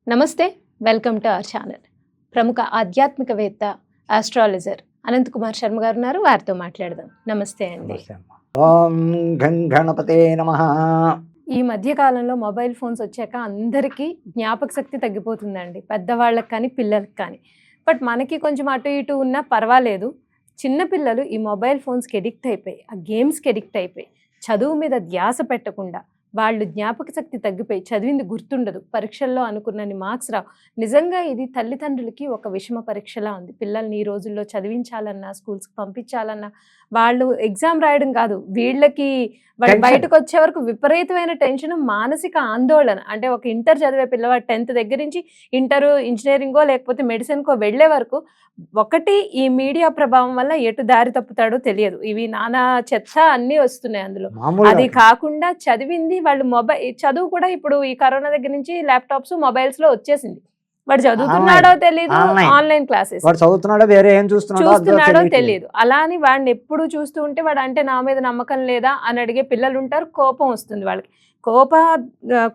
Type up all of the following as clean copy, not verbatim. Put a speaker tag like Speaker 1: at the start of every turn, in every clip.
Speaker 1: నమస్తే, welcome to our channel. ప్రముఖ ఆధ్యాత్మికవేత్త, ఆస్ట్రాలజర్ అనంత్ కుమార్ శర్మ గారు ఉన్నారు. వారితో మాట్లాడదాం. నమస్తే అండి.
Speaker 2: ఓం గం గణపతే నమః.
Speaker 1: ఈ మధ్య కాలంలో మొబైల్ ఫోన్స్ వచ్చాక అందరికీ జ్ఞాపక శక్తి తగ్గిపోతుందండి, పెద్దవాళ్ళకి కానీ పిల్లలకి కానీ. బట్ మనకి కొంచెం అటు ఇటు ఉన్నా పర్వాలేదు. చిన్నపిల్లలు ఈ మొబైల్ ఫోన్స్కి ఎడిక్ట్ అయిపోయి, ఆ గేమ్స్కి ఎడిక్ట్ అయిపోయి, చదువు మీద ధ్యాస పెట్టకుండా వాళ్ళు జ్ఞాపక శక్తి తగ్గిపోయి చదివింది గుర్తుండదు, పరీక్షల్లో అనుకున్నన్ని మార్క్స్ రావు. నిజంగా ఇది తల్లిదండ్రులకి ఒక విషమ పరీక్షలా ఉంది. పిల్లల్ని ఈ రోజుల్లో చదివించాలన్నా, స్కూల్స్కి పంపించాలన్నా, వాళ్ళు ఎగ్జామ్ రాయడం కాదు, వీళ్ళకి వాళ్ళు బయటకు వచ్చే వరకు విపరీతమైన టెన్షన్, మానసిక ఆందోళన. అంటే ఒక ఇంటర్ చదివే పిల్లవాడు 10th దగ్గర నుంచి ఇంటరు, ఇంజనీరింగో లేకపోతే మెడిసిన్కో వెళ్లే వరకు ఒకటి ఈ మీడియా ప్రభావం వల్ల ఎటు దారి తప్పుతాడో తెలియదు. ఇవి నానా చెత్త అన్నీ వస్తున్నాయి అందులో. అది కాకుండా చదివింది వాళ్ళు చదువు కూడా ఇప్పుడు ఈ కరోనా దగ్గర నుంచి ల్యాప్టాప్స్, మొబైల్స్ లో వచ్చేసింది. వాడు చదువుతున్నాడో తెలియదు, ఆన్లైన్ క్లాసెస్ చూస్తున్నాడో తెలియదు. అలా అని వాడిని ఎప్పుడు చూస్తూ ఉంటే వాడు అంటే నా మీద నమ్మకం లేదా అని అడిగే పిల్లలు ఉంటారు. కోపం వస్తుంది వాళ్ళకి.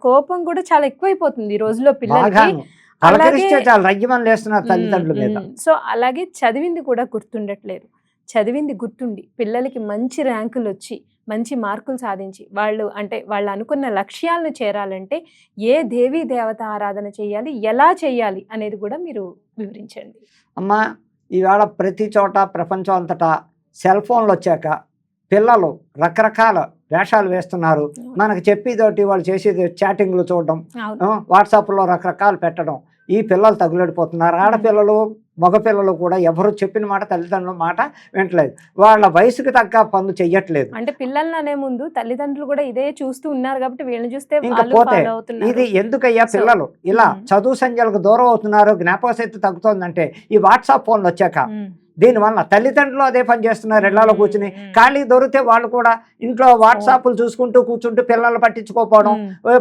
Speaker 1: కోపం కూడా చాలా ఎక్కువైపోతుంది ఈ రోజుల్లో పిల్లలకి. సో అలాగే చదివింది కూడా గుర్తుండట్లేదు. చదివింది గుర్తుండి పిల్లలకి మంచి ర్యాంకులు వచ్చి, మంచి మార్కులు సాధించి, వాళ్ళు అనుకున్న లక్ష్యాలను చేరాలంటే ఏ దేవీ దేవత ఆరాధన చేయాలి, ఎలా చేయాలి అనేది కూడా మీరు వివరించండి.
Speaker 2: అమ్మా, ఈవేళ ప్రతి చోట ప్రపంచం అంతటా సెల్ ఫోన్లు వచ్చాక పిల్లలు రకరకాల వేషాలు వేస్తున్నారు. మనకు చెప్పేదోటి వాళ్ళు చేసేది చాటింగ్లు చూడడం, వాట్సాప్లో రకరకాలు పెట్టడం. ఈ పిల్లలు తగులడిపోతున్నారు. ఆడపిల్లలు, మగపిల్లలు కూడా ఎవరు చెప్పిన మాట, తల్లిదండ్రుల మాట వింటలేదు. వాళ్ళ వయసుకు తగ్గ పనులు చెయ్యట్లేదు.
Speaker 1: అంటే పిల్లల్ని అనే ముందు తల్లిదండ్రులు కూడా ఇదే చూస్తూ ఉన్నారు కాబట్టి వీళ్ళని చూస్తే
Speaker 2: ఇంకా పోతే ఇది ఎందుకయ్యా పిల్లలు ఇలా చదువు సంఖ్యలకు దూరం అవుతున్నారు, జ్ఞాపక శక్తి తగ్గుతుందంటే ఈ వాట్సాప్ ఫోన్లు వచ్చాక. దీనివల్ల తల్లిదండ్రులు అదే పని చేస్తున్నారు. ఇళ్లలో కూర్చుని ఖాళీ దొరికితే వాళ్ళు కూడా ఇంట్లో వాట్సాప్లు చూసుకుంటూ కూర్చుంటూ పిల్లలు పట్టించుకోకపోవడం,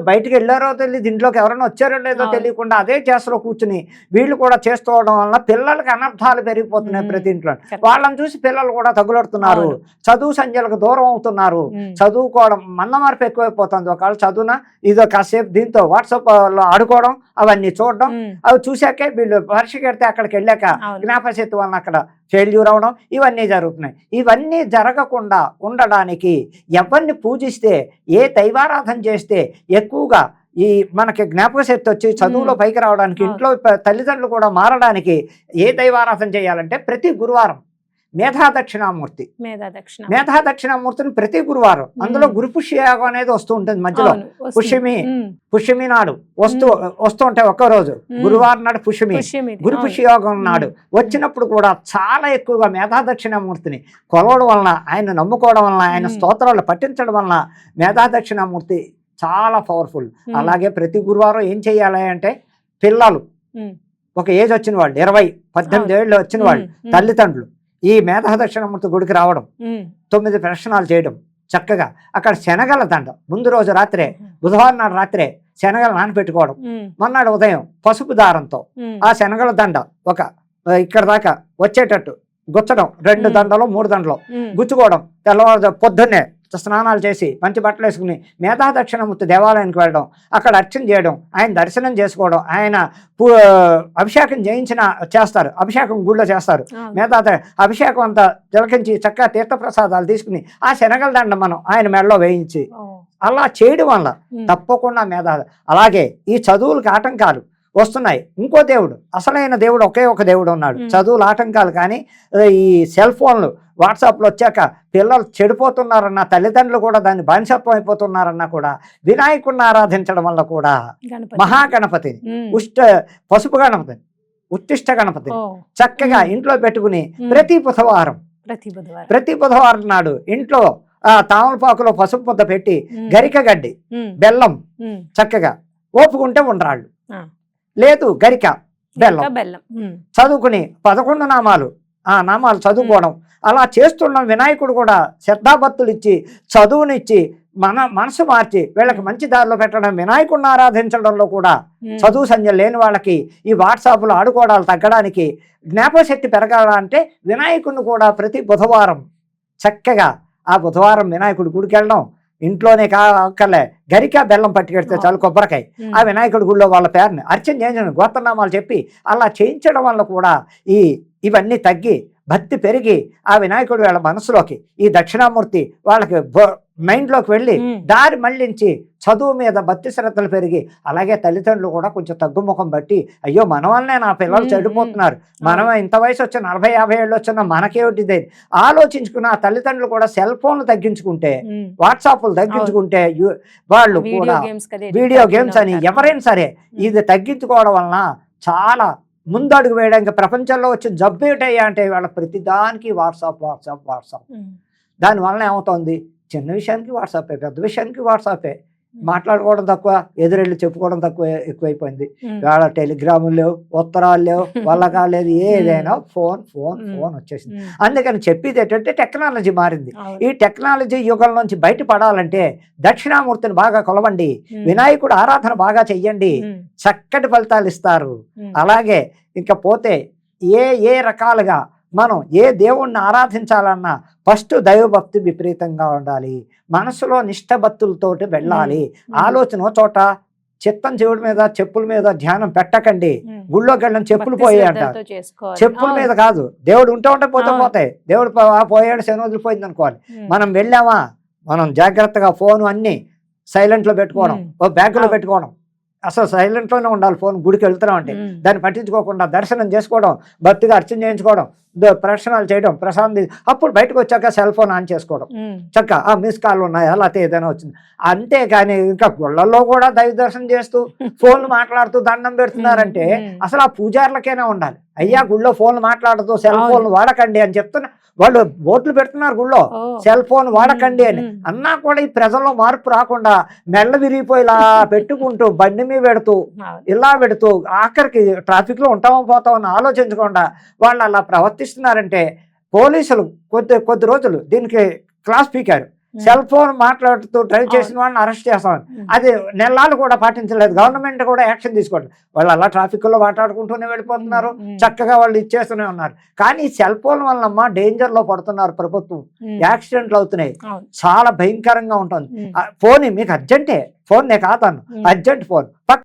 Speaker 2: బయటికి వెళ్ళారో తెలియదు, ఇంట్లోకి ఎవరైనా వచ్చారో లేదో తెలియకుండా అదే చేస్తలో కూర్చుని వీళ్ళు కూడా చేసుకోవడం వల్ల పిల్లలకి అనర్థాలు పెరిగిపోతున్నాయి ప్రతి ఇంట్లో. వాళ్ళని చూసి పిల్లలు కూడా తగులడుతున్నారు, చదువు సంఖ్యలకు దూరం అవుతున్నారు. చదువుకోవడం మందమార్పు ఎక్కువైపోతుంది. ఒకవేళ చదువున ఇదో కాసేపు దీంతో వాట్సాప్ లో ఆడుకోవడం, అవన్నీ చూడడం, అవి చూశాకే వీళ్ళు పరీక్షకి వెళ్తే అక్కడికి వెళ్ళాక జ్ఞాపకశక్తి వలన అక్కడ ఫెయిల్యూర్ అవడం, ఇవన్నీ జరుగుతున్నాయి. ఇవన్నీ జరగకుండా ఉండడానికి ఎవరిని పూజిస్తే, ఏ దైవారాధన చేస్తే ఎక్కువగా ఈ మనకి జ్ఞాపక శక్తి వచ్చి చదువులో పైకి రావడానికి, ఇంట్లో తల్లిదండ్రులు కూడా మారడానికి ఏ దైవారాధన చేయాలంటే ప్రతి గురువారం మేధాదక్షిణామూర్తిని ప్రతి గురువారం, అందులో గురు పుష్యయోగం అనేది వస్తూ ఉంటుంది మధ్యలో. పుష్యమి నాడు వస్తూ ఉంటాయి. ఒక్కరోజు గురువారం నాడు గురు పుష్యయోగం నాడు వచ్చినప్పుడు కూడా చాలా ఎక్కువగా మేధాదక్షిణామూర్తిని కొలవడం వలన, ఆయన నమ్ముకోవడం వలన, ఆయన స్తోత్రాలు పఠించడం వలన మేధాదక్షిణామూర్తి చాలా పవర్ఫుల్. అలాగే ప్రతి గురువారం ఏం చేయాలి అంటే పిల్లలు ఒక ఏజ్ వచ్చిన వాళ్ళు, 20-18 ఏళ్ళు వచ్చిన వాళ్ళు తల్లిదండ్రులు ఈ మేధాదక్షిణామూర్తి గుడికి రావడం, 9 ప్రదక్షిణాలు చేయడం, చక్కగా అక్కడ శనగల దండ ముందు రోజు రాత్రే, బుధవారం నాడు రాత్రే శనగలు నానపెట్టుకోవడం, మొన్నాడు ఉదయం పసుపు దారంతో ఆ శనగల దండ ఒక ఇక్కడ దాకా వచ్చేటట్టు గుచ్చడం, 2 దండలు 3 దండలు గుచ్చుకోవడం, తెల్లవారు పొద్దున్నే స్నానాలు చేసి మంచి బట్టలు వేసుకుని మేధాదక్షిణామూర్తి దేవాలయానికి వెళ్ళడం, అక్కడ అర్చన చేయడం, ఆయన దర్శనం చేసుకోవడం, ఆయన అభిషేకం చేస్తారు, అభిషేకం గుళ్ళో చేస్తారు. అభిషేకం అంతా తిలకించి చక్కగా తీర్థప్రసాదాలు తీసుకుని ఆ శనగల దండ మనం ఆయన మెడలో వేయించి అలా చేయడం వల్ల తప్పకుండా అలాగే ఈ చదువులకు ఆటంకాలు వస్తున్నాయి. ఇంకో దేవుడు, అసలైన దేవుడు ఒకే ఒక దేవుడు ఉన్నాడు. చదువులు ఆటంకాలు కానీ ఈ సెల్ ఫోన్లు వాట్సాప్లో వచ్చాక పిల్లలు చెడిపోతున్నారన్న, తల్లిదండ్రులు కూడా దాన్ని బానిసత్వం అయిపోతున్నారన్నా కూడా వినాయకుడిని ఆరాధించడం వల్ల కూడా మహాగణపతిని, పసుపు గణపతిని, ఉత్తిష్ట గణపతిని చక్కగా ఇంట్లో పెట్టుకుని ప్రతి బుధవారం నాడు ఇంట్లో తామలపాకులో పసుపు ముద్ద పెట్టి గరిక గడ్డి, బెల్లం చక్కగా ఓపుకుంటే ఉండరాళ్ళు, లేదు గరిక బెల్లం చదువుకుని 11 నామాలు ఆ నామాలు చదువుకోవడం. అలా చేస్తున్న వినాయకుడు కూడా శ్రద్ధాభక్తులు ఇచ్చి, చదువునిచ్చి, మనసు మార్చి వీళ్ళకి మంచి దారిలో పెట్టడం, వినాయకుడిని ఆరాధించడంలో కూడా చదువు సంధ్య లేని వాళ్ళకి ఈ వాట్సాప్లో ఆడుకోవడాలు తగ్గడానికి, జ్ఞాపకశక్తి పెరగాలంటే వినాయకుడిని కూడా ప్రతి బుధవారం చక్కగా ఆ బుధవారం వినాయకుడి గుడికి వెళ్ళడం, ఇంట్లోనే కాకలే గరికా బెల్లం పట్టుకెడితే చాలు, కొబ్బరికాయ, ఆ వినాయకుడి గుళ్ళో వాళ్ళ పేరుని అర్చన చేయించండి, గోత్రనామాలు చెప్పి అలా చేయించడం వల్ల కూడా ఇవన్నీ తగ్గి భక్తి పెరిగి ఆ వినాయకుడు వాళ్ళ మనసులోకి, ఈ దక్షిణామూర్తి వాళ్ళకి మైండ్లోకి వెళ్ళి దారి మళ్ళించి చదువు మీద భక్తి శ్రద్ధలు పెరిగి, అలాగే తల్లిదండ్రులు కూడా కొంచెం తగ్గుముఖం బట్టి, అయ్యో మన వల్లనే నా పిల్లలు చెడిపోతున్నారు, మనం ఇంత వయసు వచ్చి 40-50 ఏళ్ళు వచ్చినా మనకేమిటిదే ఆలోచించుకున్న ఆ తల్లిదండ్రులు కూడా సెల్ ఫోన్లు తగ్గించుకుంటే, వాట్సాప్లు తగ్గించుకుంటే, వాళ్ళు కూడా వీడియో గేమ్స్ అని ఎవరైనా సరే ఇది తగ్గించుకోవడం వలన చాలా ముందడుగు వేయడానికి, ప్రపంచంలో వచ్చిన జబ్బు ఏంటయ్యా అంటే వాళ్ళ ప్రతిదానికి వాట్సాప్ వాట్సాప్ వాట్సాప్. దానివల్ల ఏమవుతుంది, చిన్న విషయానికి వాట్సాపే, పెద్ద విషయానికి వాట్సాపే, మాట్లాడుకోవడం తక్కువ, ఎదురెళ్ళి చెప్పుకోవడం ఎక్కువైపోయింది. వాళ్ళ టెలిగ్రాములు లేవు, ఉత్తరాలు లేవు, వాళ్ళగా లేదు, ఏదైనా ఫోన్ ఫోన్ ఫోన్ వచ్చేసింది. అందుకని చెప్పేది ఏంటంటే టెక్నాలజీ మారింది. ఈ టెక్నాలజీ యుగం నుంచి బయటపడాలంటే దక్షిణామూర్తిని బాగా కొలవండి, వినాయకుడు ఆరాధన బాగా చెయ్యండి, చక్కటి ఫలితాలు ఇస్తారు. అలాగే ఇంకా పోతే ఏ రకాలుగా మనం ఏ దేవుణ్ణి ఆరాధించాలన్నా ఫస్ట్ దైవభక్తి విపరీతంగా ఉండాలి, మనసులో నిష్టభక్తులతోటి వెళ్ళాలి. ఆలోచన చోట చిత్తం చెవుడి మీద చెప్పుల మీద ధ్యానం పెట్టకండి. గుళ్ళోకి వెళ్ళని చెప్పులు పోయాయి అంటారు, చెప్పుల మీద కాదు, దేవుడు ఉంటే పోతాయి, దేవుడు పోయాడు శని వదిలిపోయింది అనుకోవాలి. మనం వెళ్ళామా, మనం జాగ్రత్తగా ఫోన్ అన్ని సైలెంట్లో పెట్టుకోవడం, ఓ బ్యాగ్లో పెట్టుకోవడం, అసలు సైలెంట్లోనే ఉండాలి. ఫోన్ గుడికి వెళ్తున్నాం అంటే దాన్ని పట్టించుకోకుండా దర్శనం చేసుకోవడం, భక్తిగా అర్చన చేయించుకోవడం, ప్రదర్శనలు చేయడం, ప్రసాదం, అప్పుడు బయటకు వచ్చాక సెల్ ఫోన్ ఆన్ చేసుకోవడం, చక్కగా మిస్ కాల్ ఉన్నాయా లేకపోతే ఏదైనా వచ్చింది. అంతేగాని ఇంకా గుళ్ళల్లో కూడా దైవ దర్శనం చేస్తూ ఫోన్లు మాట్లాడుతూ దండం పెడుతున్నారంటే అసలు ఆ పూజారులకైనా ఉండాలి, అయ్యా గుళ్ళో ఫోన్లు మాట్లాడుతూ సెల్ ఫోన్ వాడకండి అని చెప్తున్నా. వాళ్ళు బోర్డులు పెడుతున్నారు గుళ్ళో, సెల్ ఫోన్ వాడకండి అని అన్నా కూడా ఈ ప్రజల్లో మార్పు రాకుండా మెల్ల విరిగిపోయి ఇలా పెట్టుకుంటూ బండి మీద పెడుతూ ఇలా పెడుతూ ఆఖరికి ట్రాఫిక్ లో ఉంటామో పోతామని ఆలోచించకుండా వాళ్ళు అలా ప్రవర్తిస్తున్నారంటే పోలీసులు కొద్ది రోజులు దీనికి క్లాస్ పీకారు. సెల్ ఫోన్ మాట్లాడుతూ డ్రైవ్ చేసిన వాళ్ళని అరెస్ట్ చేస్తామని, అది నెలలు కూడా పాటించలేదు, గవర్నమెంట్ కూడా యాక్షన్ తీసుకోండి. వాళ్ళు అలా ట్రాఫిక్ లో మాట్లాడుకుంటూనే వెళ్ళిపోతున్నారు, చక్కగా వాళ్ళు ఇచ్చేస్తూనే ఉన్నారు. కానీ ఈ సెల్ ఫోన్ వల్ల డేంజర్ లో పడుతున్నారు ప్రభుత్వం, యాక్సిడెంట్లు అవుతున్నాయి, చాలా భయంకరంగా ఉంటుంది. ఫోన్ మీకు అర్జెంటే, ఫోన్ నేను కాతాను అర్జెంట్ ఫోన్